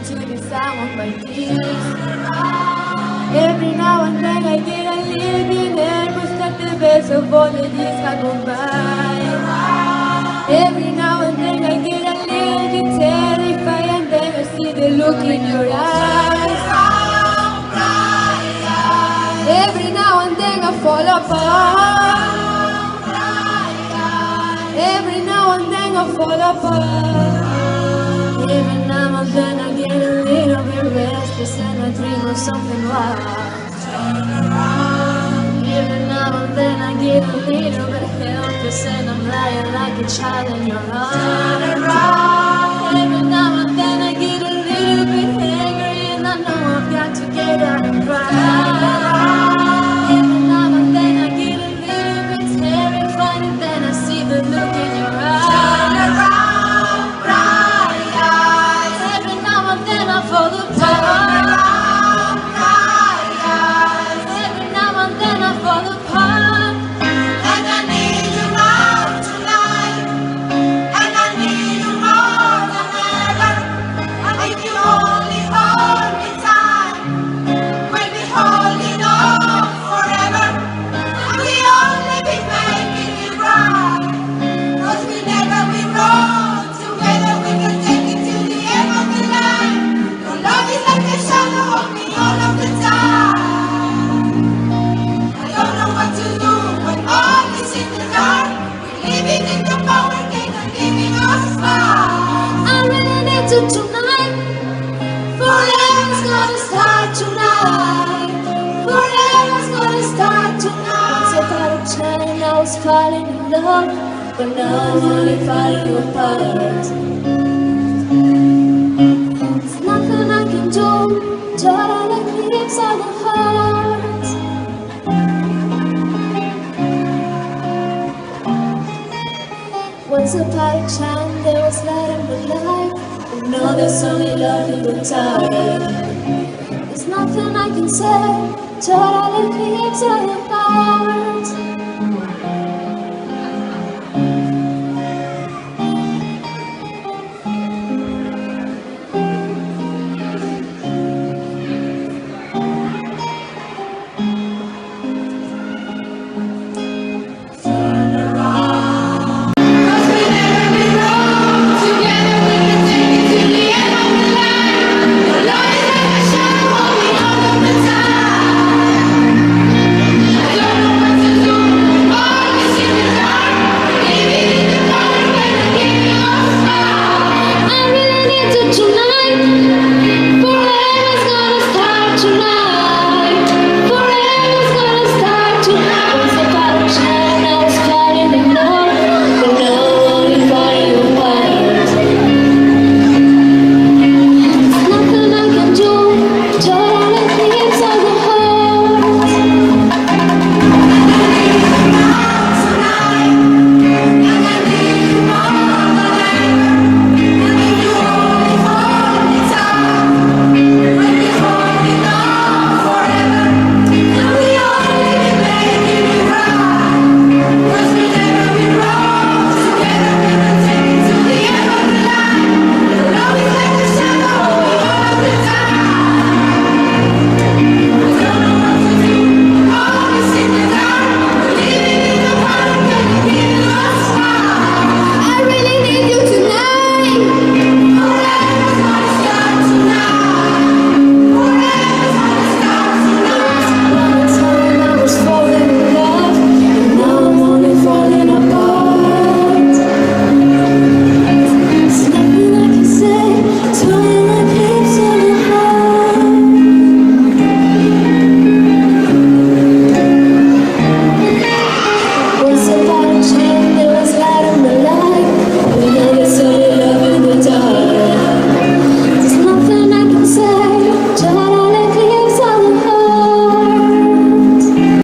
to the sound of my keys. Every now and then I get a little bit nervous that the best of all the years have gone by. Every now and then I get a little bit terrified, and then I see the look in your eyes. Every now and then I fall apart. Every now and then I fall apart. Every now and then I get a little bit restless and I dream of something wild. Every now and then I get a little bit helpless and I'm lying like a child in your arms. Every now and then I get a little bit angry and I know I've got to get out and cry. Every now and then I get a little bit terrified and then I see the look in your eyes. Every now and then I fall apart. Every now and then I fall apart. And I need you now tonight. And I need you more than ever. And if you only hold me tight, we'll be holding on forever. And we'll only be making it right. 'Cause we'll never be wrong. Together we can take it to the end of the line. Your love is like a shadow on me all of the time. I don't know what to do when all is in the dark. We're living in the power game and giving us far. I really need you tonight. Forever's gonna start tonight. Forever's gonna start Once tonight. upon a time I was falling in love, but now I'm only falling apart. There's nothing I can do, total eclipse of the heart. Once upon a time there was light in my life, but now there's only love in the dark. There's nothing I can say, total eclipse of the heart.